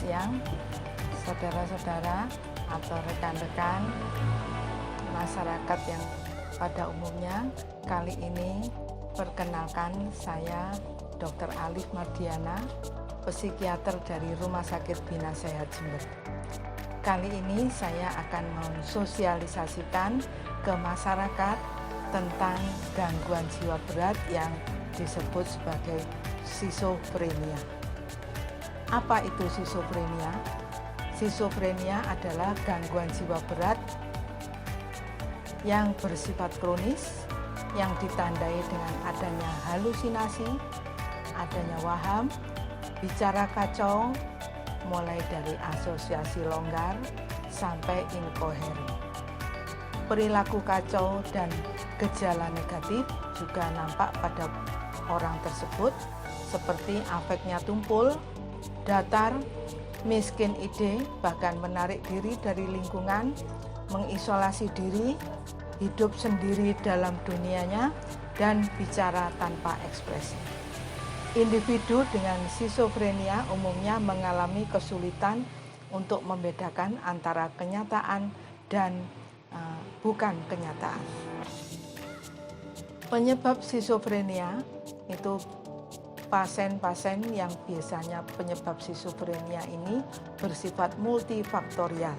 siang, saudara-saudara atau rekan-rekan masyarakat yang pada umumnya. Kali ini perkenalkan saya Dr. Alif Mardiana, psikiater dari Rumah Sakit Bina Sehat Jember. Kali ini saya akan mensosialisasikan ke masyarakat tentang gangguan jiwa berat yang disebut sebagai skizofrenia. Apa itu skizofrenia? Skizofrenia adalah gangguan jiwa berat yang bersifat kronis, yang ditandai dengan adanya halusinasi, adanya waham, bicara kacau, mulai dari asosiasi longgar sampai inkoheren. Perilaku kacau dan gejala negatif juga nampak pada orang tersebut, seperti afeknya tumpul, datar, miskin ide, bahkan menarik diri dari lingkungan, mengisolasi diri, hidup sendiri dalam dunianya, dan bicara tanpa ekspresi. Individu dengan skizofrenia umumnya mengalami kesulitan untuk membedakan antara kenyataan dan bukan kenyataan. Penyebab skizofrenia itu pasien-pasien yang biasanya penyebab skizofrenia ini bersifat multifaktorial,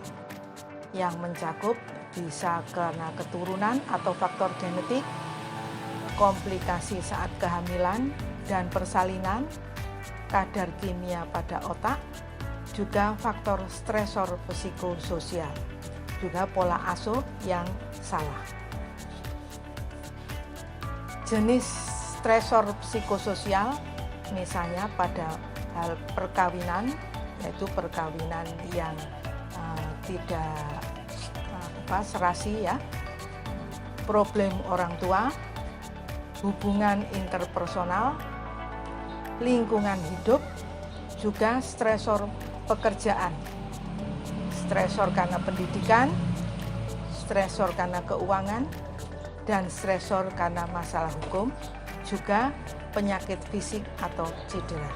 yang mencakup bisa karena keturunan atau faktor genetik, komplikasi saat kehamilan dan persalinan, kadar kimia pada otak, juga faktor stresor psikososial, juga pola asuh yang salah. Jenis stresor psikososial misalnya pada hal perkawinan, yaitu perkawinan yang tidak serasi ya, problem orang tua, hubungan interpersonal, lingkungan hidup, juga stresor pekerjaan, stresor karena pendidikan, stresor karena keuangan, dan stresor karena masalah hukum, juga penyakit fisik atau cedera.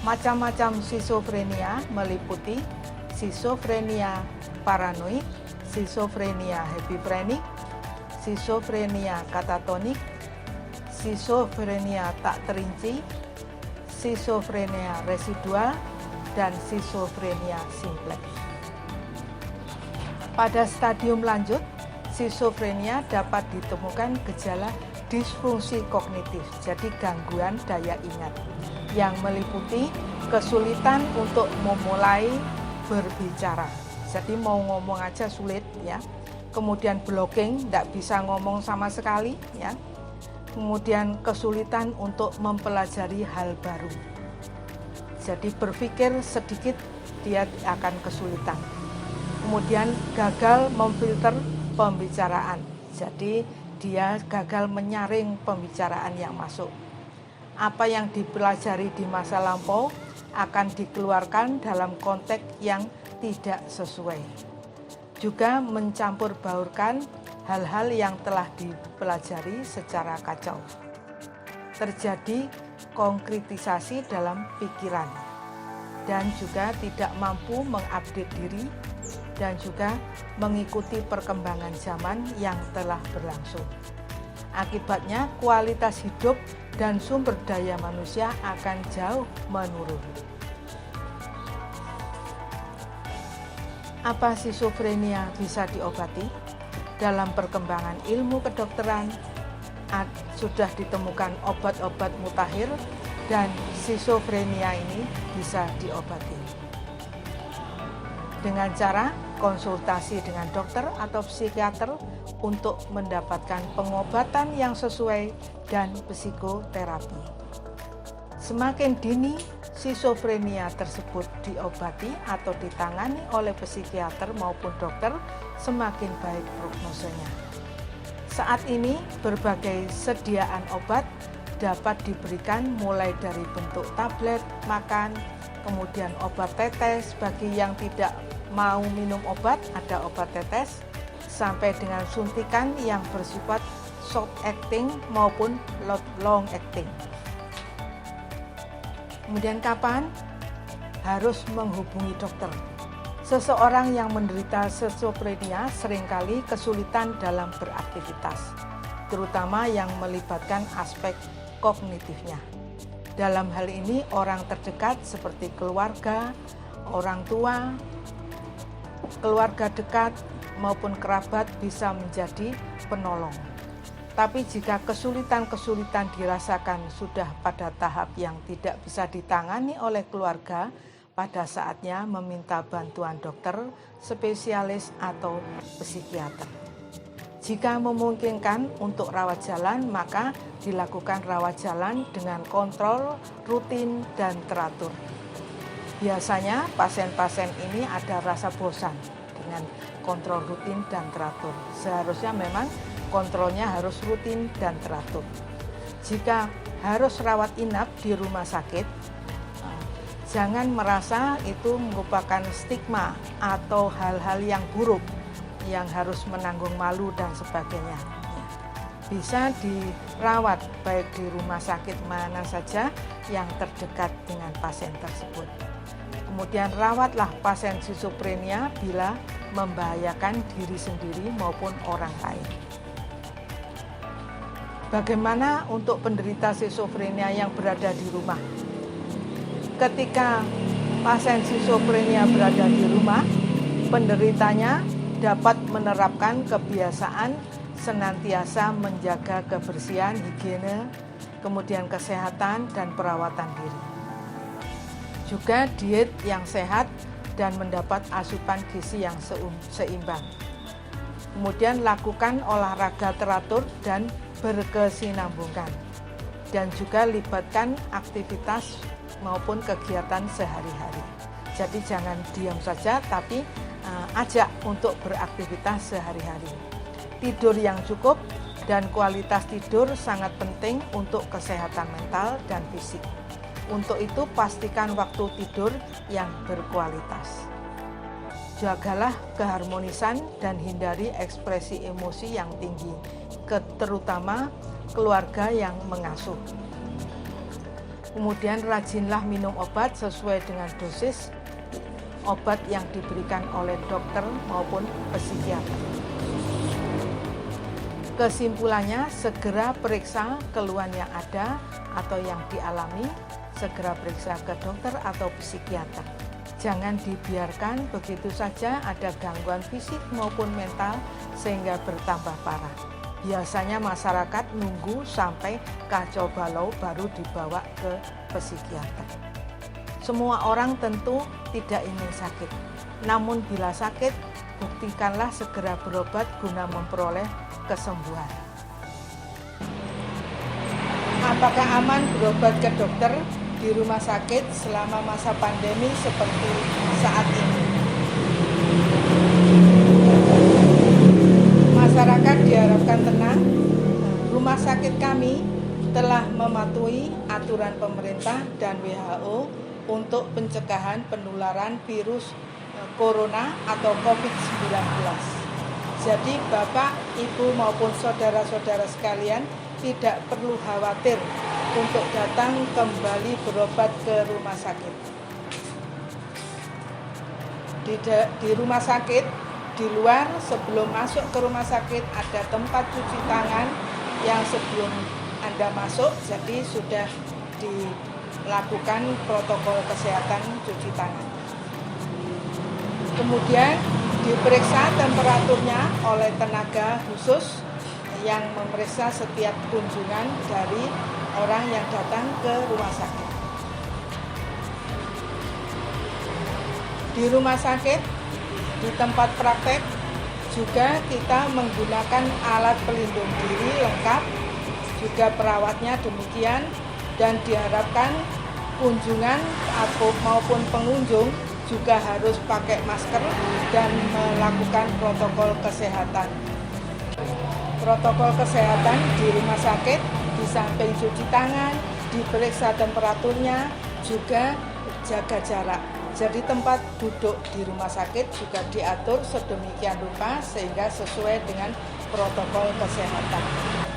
Macam-macam skizofrenia meliputi skizofrenia paranoid, skizofrenia hepiplenik, skizofrenia katatonik, skizofrenia tak terinci, skizofrenia residual, dan skizofrenia simplex. Pada stadium lanjut, skizofrenia dapat ditemukan gejala disfungsi kognitif, jadi gangguan daya ingat, yang meliputi kesulitan untuk memulai berbicara. Jadi mau ngomong aja sulit ya. Kemudian blocking, tidak bisa ngomong sama sekali ya. Kemudian kesulitan untuk mempelajari hal baru. Jadi berpikir sedikit dia akan kesulitan. Kemudian gagal memfilter pembicaraan. Jadi dia gagal menyaring pembicaraan yang masuk. Apa yang dipelajari di masa lampau akan dikeluarkan dalam konteks yang tidak sesuai. Juga mencampur baurkan hal-hal yang telah dipelajari secara kacau. Terjadi konkretisasi dalam pikiran dan juga tidak mampu mengupdate diri dan juga mengikuti perkembangan zaman yang telah berlangsung. Akibatnya kualitas hidup dan sumber daya manusia akan jauh menurun. Apa skizofrenia bisa diobati? Dalam perkembangan ilmu kedokteran sudah ditemukan obat-obat mutakhir dan skizofrenia ini bisa diobati dengan cara konsultasi dengan dokter atau psikiater untuk mendapatkan pengobatan yang sesuai dan psikoterapi. Semakin dini skizofrenia tersebut diobati atau ditangani oleh psikiater maupun dokter, semakin baik prognosenya. Saat ini berbagai sediaan obat dapat diberikan mulai dari bentuk tablet, makan, kemudian obat tetes bagi yang tidak mau minum obat, ada obat tetes, sampai dengan suntikan yang bersifat short acting maupun long acting. Kemudian kapan harus menghubungi dokter. Seseorang yang menderita skizofrenia seringkali kesulitan dalam beraktivitas, terutama yang melibatkan aspek kognitifnya. Dalam hal ini, orang terdekat seperti keluarga, orang tua, keluarga dekat, maupun kerabat bisa menjadi penolong. Tapi jika kesulitan-kesulitan dirasakan sudah pada tahap yang tidak bisa ditangani oleh keluarga, pada saatnya meminta bantuan dokter, spesialis, atau psikiater. Jika memungkinkan untuk rawat jalan, maka dilakukan rawat jalan dengan kontrol rutin dan teratur. Biasanya pasien-pasien ini ada rasa bosan dengan kontrol rutin dan teratur. Seharusnya memang kontrolnya harus rutin dan teratur. Jika harus rawat inap di rumah sakit, jangan merasa itu merupakan stigma atau hal-hal yang buruk yang harus menanggung malu dan sebagainya. Bisa dirawat baik di rumah sakit mana saja yang terdekat dengan pasien tersebut. Kemudian rawatlah pasien skizofrenia bila membahayakan diri sendiri maupun orang lain. Bagaimana untuk penderita skizofrenia yang berada di rumah? Ketika pasien skizofrenia berada di rumah, penderitanya dapat menerapkan kebiasaan senantiasa menjaga kebersihan, higiene, kemudian kesehatan dan perawatan diri. Juga diet yang sehat dan mendapat asupan gizi yang seimbang. Kemudian lakukan olahraga teratur dan berkesinambungan. Dan juga libatkan aktivitas maupun kegiatan sehari-hari. Jadi jangan diam saja, tapi ajak untuk beraktivitas sehari-hari. Tidur yang cukup dan kualitas tidur sangat penting untuk kesehatan mental dan fisik. Untuk itu pastikan waktu tidur yang berkualitas. Jagalah keharmonisan dan hindari ekspresi emosi yang tinggi, terutama keluarga yang mengasuh. Kemudian rajinlah minum obat sesuai dengan dosis obat yang diberikan oleh dokter maupun psikiater. Kesimpulannya, segera periksa keluhan yang ada atau yang dialami, segera periksa ke dokter atau psikiater. Jangan dibiarkan begitu saja ada gangguan fisik maupun mental sehingga bertambah parah. Biasanya masyarakat nunggu sampai kacau balau baru dibawa ke psikiater. Semua orang tentu tidak ingin sakit. Namun bila sakit, buktikanlah segera berobat guna memperoleh kesembuhan. Apakah aman berobat ke dokter di rumah sakit selama masa pandemi seperti saat ini? Masyarakat diharapkan tenang. Rumah sakit kami telah mematuhi aturan pemerintah dan WHO untuk pencegahan penularan virus corona atau COVID-19. Jadi Bapak, Ibu maupun saudara-saudara sekalian tidak perlu khawatir untuk datang kembali berobat ke rumah sakit. Di rumah sakit, di luar sebelum masuk ke rumah sakit ada tempat cuci tangan yang sebelum Anda masuk, jadi sudah dilakukan protokol kesehatan cuci tangan. Kemudian diperiksa temperaturnya oleh tenaga khusus yang memeriksa setiap kunjungan dari orang yang datang ke rumah sakit. Di rumah sakit, di tempat praktek juga kita menggunakan alat pelindung diri lengkap, juga perawatnya demikian, dan diharapkan kunjungan maupun pengunjung juga harus pakai masker dan melakukan protokol kesehatan. Protokol kesehatan di rumah sakit di samping cuci tangan, diperiksa temperaturnya, juga jaga jarak. Jadi tempat duduk di rumah sakit juga diatur sedemikian rupa sehingga sesuai dengan protokol kesehatan.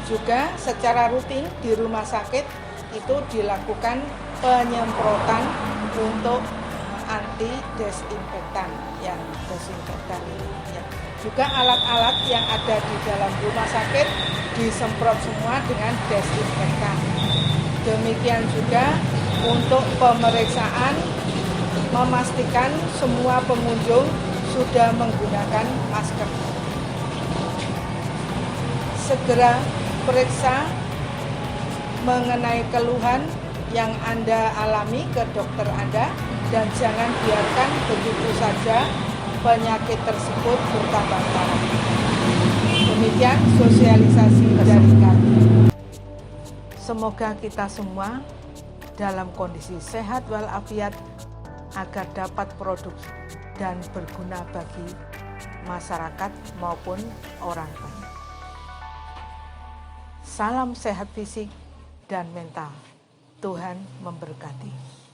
Juga secara rutin di rumah sakit itu dilakukan penyemprotan untuk anti desinfektan yang desinfektan ini ya. Juga alat-alat yang ada di dalam rumah sakit disemprot semua dengan desinfektan. Demikian juga untuk pemeriksaan, memastikan semua pengunjung sudah menggunakan masker. Segera periksa mengenai keluhan yang Anda alami ke dokter Anda, dan jangan biarkan begitu saja penyakit tersebut bertambah parah. Demikian sosialisasi dari kami. Semoga kita semua dalam kondisi sehat walafiat agar dapat produksi dan berguna bagi masyarakat maupun orang banyak. Salam sehat fisik dan mental. Tuhan memberkati.